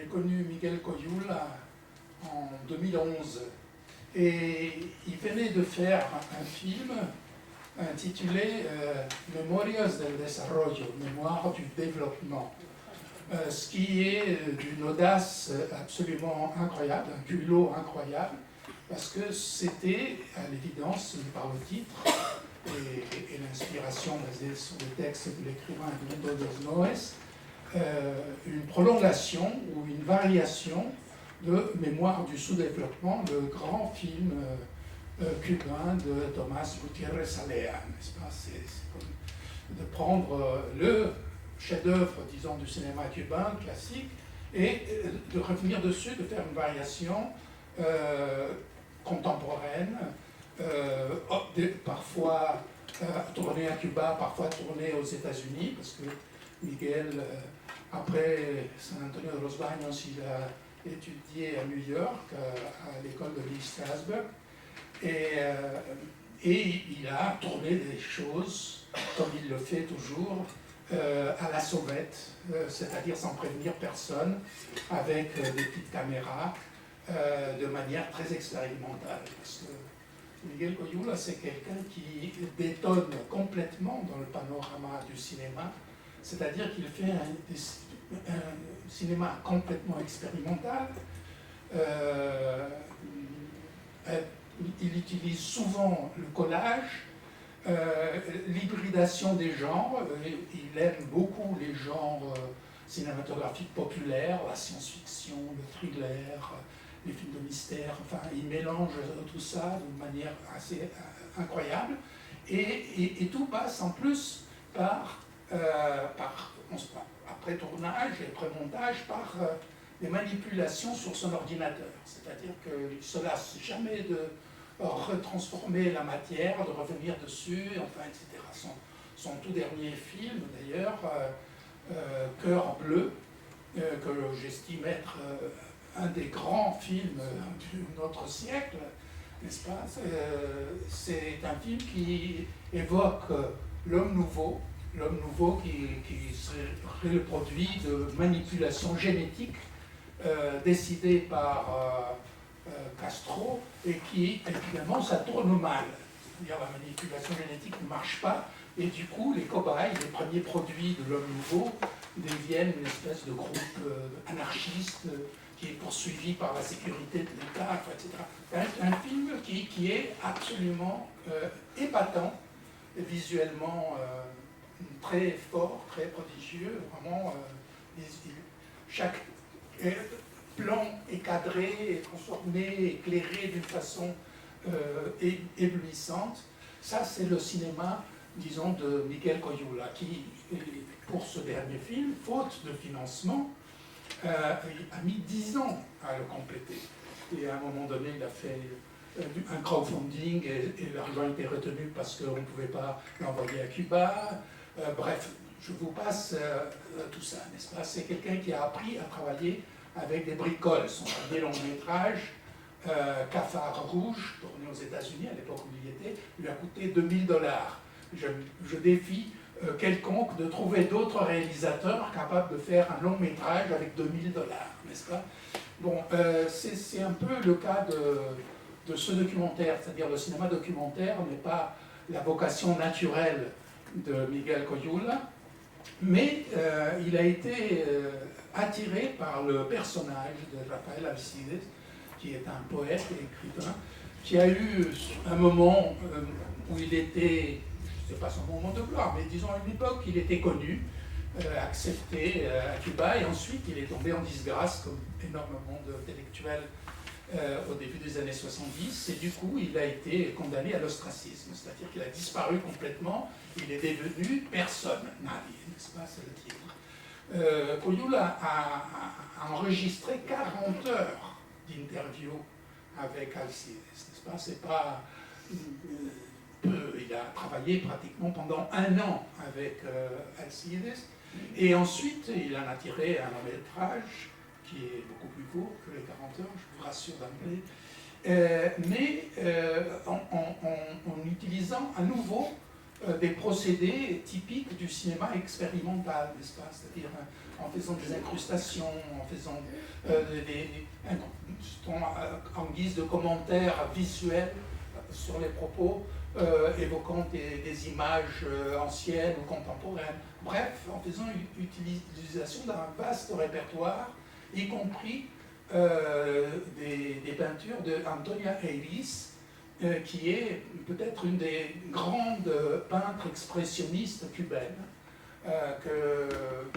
j'ai connu Miguel Coyula en 2011 et il venait de faire un film intitulé Memorias del Desarrollo, Mémoire du développement, ce qui est d'une audace absolument incroyable, un culot incroyable, parce que c'était, à l'évidence, par le titre et l'inspiration basée sur le texte de l'écrivain Edmundo dos Noes, une prolongation ou une variation de Mémoire du sous-développement, le grand film cubain de Tomás Gutiérrez Alea, n'est-ce pas? C'est comme de prendre le chef-d'œuvre, disons, du cinéma cubain classique et de revenir dessus, de faire une variation contemporaine, parfois tournée à Cuba, parfois tournée aux États-Unis, parce que Miguel, après San Antonio de los Baños, il a étudié à New York, à l'école de Lee Strasberg, et il a tourné des choses, comme il le fait toujours, à la sauvette, c'est-à-dire sans prévenir personne, avec des petites caméras, de manière très expérimentale. Parce que Miguel Coyula, c'est quelqu'un qui détonne complètement dans le panorama du cinéma, c'est-à-dire qu'il fait un cinéma complètement expérimental. Il utilise souvent le collage, l'hybridation des genres. Il aime beaucoup les genres cinématographiques populaires, la science-fiction, le thriller, les films de mystère. Enfin, il mélange tout ça d'une manière assez incroyable. Et tout passe en plus par après tournage et après montage, par des manipulations sur son ordinateur. C'est-à-dire qu'il ne se lasse jamais de retransformer la matière, de revenir dessus, enfin, etc. Son tout dernier film, d'ailleurs, Cœur bleu, que j'estime être un des grands films de notre siècle, n'est-ce pas? C'est un film qui évoque l'homme nouveau qui serait le produit de manipulations génétiques décidées par Castro et qui, évidemment, ça tourne mal. C'est-à-dire la manipulation génétique ne marche pas et du coup, les cobayes, les premiers produits de l'homme nouveau, deviennent une espèce de groupe anarchiste qui est poursuivi par la sécurité de l'État, etc. Un film qui est absolument épatant, visuellement très fort, très prodigieux, vraiment, chaque plan est cadré, est transformé, éclairé d'une façon éblouissante. Ça, c'est le cinéma, disons, de Miguel Coyula, qui, pour ce dernier film, faute de financement, a mis 10 ans à le compléter. Et à un moment donné, il a fait un crowdfunding et l'argent était retenu parce qu'on ne pouvait pas l'envoyer à Cuba. Bref, je vous passe tout ça, n'est-ce pas? C'est quelqu'un qui a appris à travailler avec des bricoles. Son premier long métrage, Cafard rouge, tourné aux États-Unis à l'époque où il y était, lui a coûté $2000. Je défie quelconque de trouver d'autres réalisateurs capables de faire un long métrage avec $2000, n'est-ce pas? Bon, c'est un peu le cas de ce documentaire, c'est-à-dire le cinéma documentaire n'est pas la vocation naturelle de Miguel Coyula, mais il a été attiré par le personnage de Rafael Alcides, qui est un poète et écrivain, qui a eu un moment où il était, je ne sais pas son moment de gloire, mais disons à une époque, il était connu, accepté à Cuba, et ensuite il est tombé en disgrâce, comme énormément d'intellectuels au début des années 70, et du coup il a été condamné à l'ostracisme, c'est-à-dire qu'il a disparu complètement, il est devenu personne, nadi, n'est-ce pas, c'est le titre. Coyula a enregistré 40 heures d'interview avec Alcides, n'est-ce pas, c'est pas peu, il a travaillé pratiquement pendant 1 an avec Alcides, et ensuite il en a tiré un long métrage qui est beaucoup plus court que les 40 heures, je vous rassure d'emblée, mais en utilisant à nouveau des procédés typiques du cinéma expérimental, n'est-ce pas? C'est-à-dire en faisant des incrustations, en faisant en guise de commentaires visuels sur les propos, évoquant des images anciennes ou contemporaines. Bref, en faisant l'utilisation d'un vaste répertoire, y compris des peintures d'Antonia Eilis, qui est peut-être une des grandes peintres expressionnistes cubaines,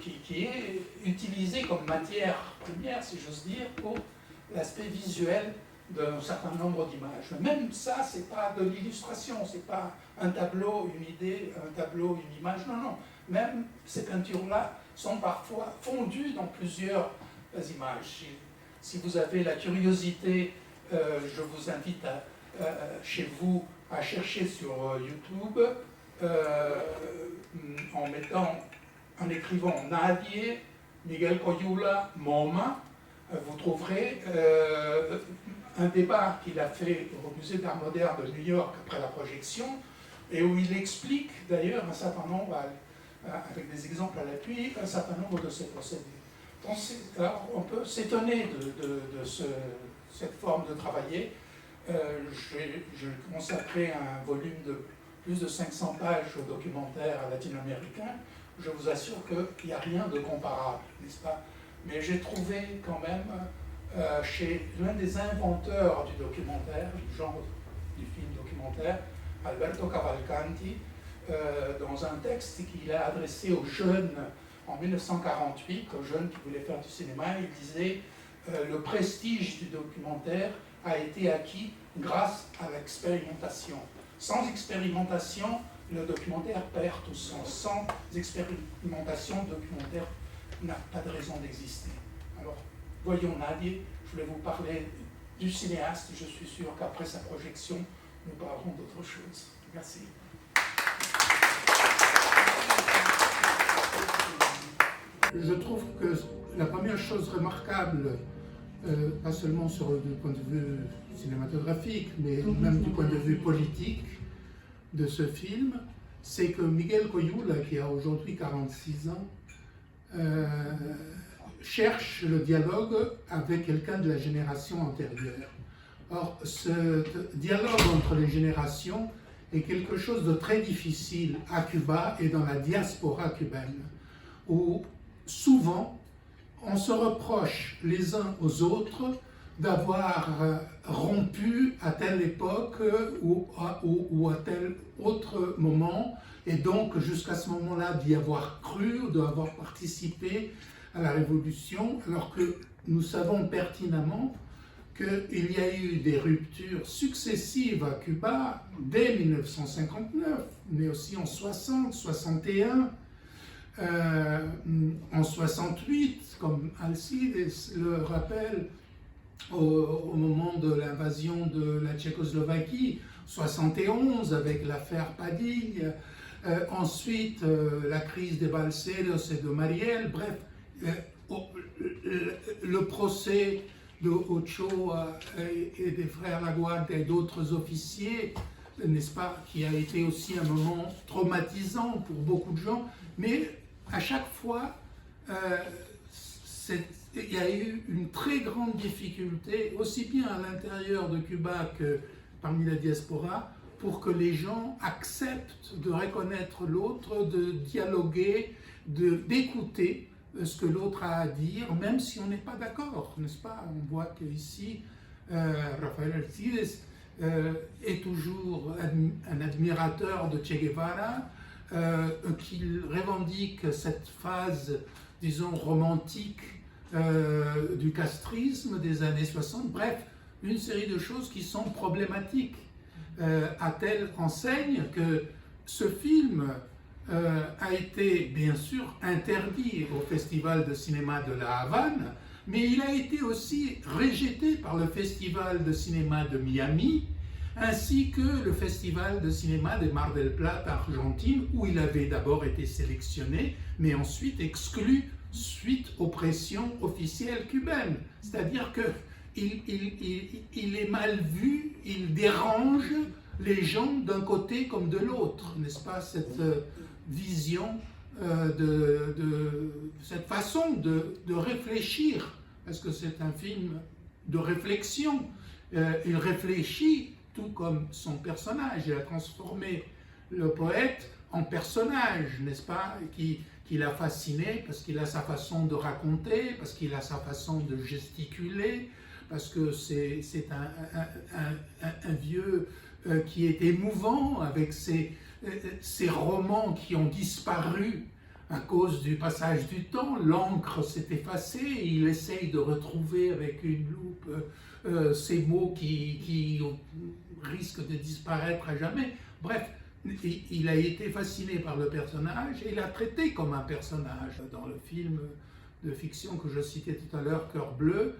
qui est utilisée comme matière première, si j'ose dire, pour l'aspect visuel d'un certain nombre d'images. Même ça, c'est pas de l'illustration, c'est pas un tableau, une idée, un tableau, une image, non, non. Même ces peintures-là sont parfois fondues dans plusieurs images. Si vous avez la curiosité, je vous invite chez vous à chercher sur YouTube, en écrivant Nadie, Miguel Coyula, MoMA, vous trouverez un débat qu'il a fait au Musée d'Art moderne de New York après la projection, et où il explique d'ailleurs un certain nombre, avec des exemples à l'appui, un certain nombre de ces procédés. Donc, alors, on peut s'étonner de cette forme de travailler. J'ai consacré un volume de plus de 500 pages au documentaire latino-américain. Je vous assure qu'il n'y a rien de comparable, n'est-ce pas? Mais j'ai trouvé quand même chez l'un des inventeurs du documentaire, du genre du film documentaire, Alberto Cavalcanti, dans un texte qu'il a adressé aux jeunes en 1948, aux jeunes qui voulaient faire du cinéma, il disait le prestige du documentaire a été acquis grâce à l'expérimentation. Sans expérimentation, le documentaire perd tout sens. Sans expérimentation, le documentaire n'a pas de raison d'exister. Alors, voyons Nadie, je voulais vous parler du cinéaste. Je suis sûr qu'après sa projection, nous parlerons d'autre chose. Merci. Je trouve que la première chose remarquable, pas seulement du point de vue cinématographique, mais même du point de vue politique de ce film, c'est que Miguel Coyula, qui a aujourd'hui 46 ans, cherche le dialogue avec quelqu'un de la génération antérieure. Or, ce dialogue entre les générations est quelque chose de très difficile à Cuba et dans la diaspora cubaine, où souvent on se reproche les uns aux autres d'avoir rompu à telle époque ou à tel autre moment, et donc jusqu'à ce moment-là d'y avoir cru ou d'avoir participé à la révolution, alors que nous savons pertinemment qu'il y a eu des ruptures successives à Cuba dès 1959, mais aussi en 60, 61, en 68, comme Alcides le rappelle, au moment de l'invasion de la Tchécoslovaquie, 71 avec l'affaire Padilla, ensuite la crise des Balseros et de Mariel, bref, le procès de Ochoa et des frères Laguardia et d'autres officiers, n'est-ce pas, qui a été aussi un moment traumatisant pour beaucoup de gens, mais à chaque fois, il y a eu une très grande difficulté, aussi bien à l'intérieur de Cuba que parmi la diaspora, pour que les gens acceptent de reconnaître l'autre, de dialoguer, d'écouter ce que l'autre a à dire, même si on n'est pas d'accord, n'est-ce pas? On voit qu'ici, Rafael Alcides est toujours un admirateur de Che Guevara, qu'il revendique cette phase, disons, romantique du castrisme des années 60, bref, une série de choses qui sont problématiques, à telle enseigne que ce film a été bien sûr interdit au Festival de cinéma de La Havane, mais il a été aussi rejeté par le Festival de cinéma de Miami, ainsi que le Festival de cinéma de Mar del Plata, Argentine, où il avait d'abord été sélectionné, mais ensuite exclu suite aux pressions officielles cubaines. C'est-à-dire qu'il est mal vu, il dérange les gens d'un côté comme de l'autre, n'est-ce pas, cette vision, cette façon de réfléchir, parce que c'est un film de réflexion. Il réfléchit tout comme son personnage, il a transformé le poète en personnage, n'est-ce pas, qui l'a fasciné parce qu'il a sa façon de raconter, parce qu'il a sa façon de gesticuler, parce que c'est un vieux qui est émouvant avec ses romans qui ont disparu à cause du passage du temps. L'encre s'est effacée et il essaye de retrouver avec une loupe ces mots qui risquent de disparaître à jamais. Bref, il a été fasciné par le personnage et il l'a traité comme un personnage. Dans le film de fiction que je citais tout à l'heure, Cœur bleu,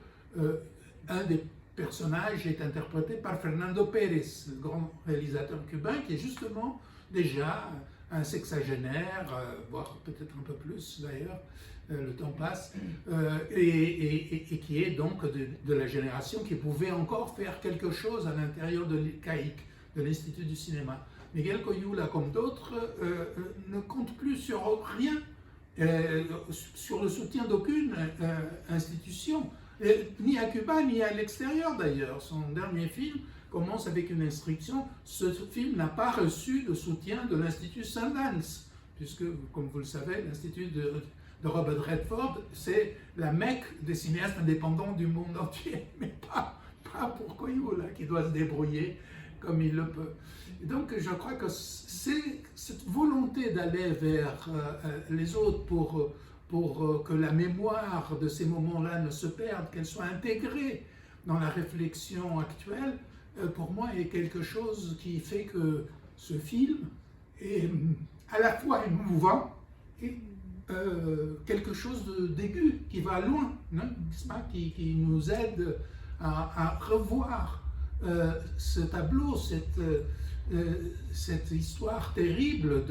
un des personnages est interprété par Fernando Pérez, le grand réalisateur cubain, qui est justement déjà un sexagénaire, voire peut-être un peu plus d'ailleurs, le temps passe, et qui est donc de la génération qui pouvait encore faire quelque chose à l'intérieur de l'ICAIC, de l'Institut du cinéma. Miguel Coyula, comme d'autres, ne compte plus sur rien, sur le soutien d'aucune institution, ni à Cuba, ni à l'extérieur d'ailleurs. Son dernier film commence avec une instruction. Ce film n'a pas reçu de soutien de l'Institut Sundance, puisque, comme vous le savez, l'Institut de Robert Redford, c'est la Mecque des cinéastes indépendants du monde entier, mais pas pour Coyula, qui doit se débrouiller comme il le peut. Et donc je crois que c'est cette volonté d'aller vers les autres pour que la mémoire de ces moments-là ne se perde, qu'elle soit intégrée dans la réflexion actuelle, pour moi est quelque chose qui fait que ce film est à la fois émouvant et quelque chose d'aigu, qui va loin, n'est-ce pas, qui nous aide à revoir ce tableau, cette histoire terrible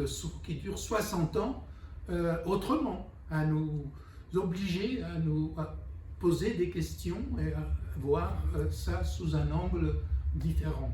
qui dure 60 ans, autrement, à nous obliger à nous poser des questions et à voir ça sous un angle différent.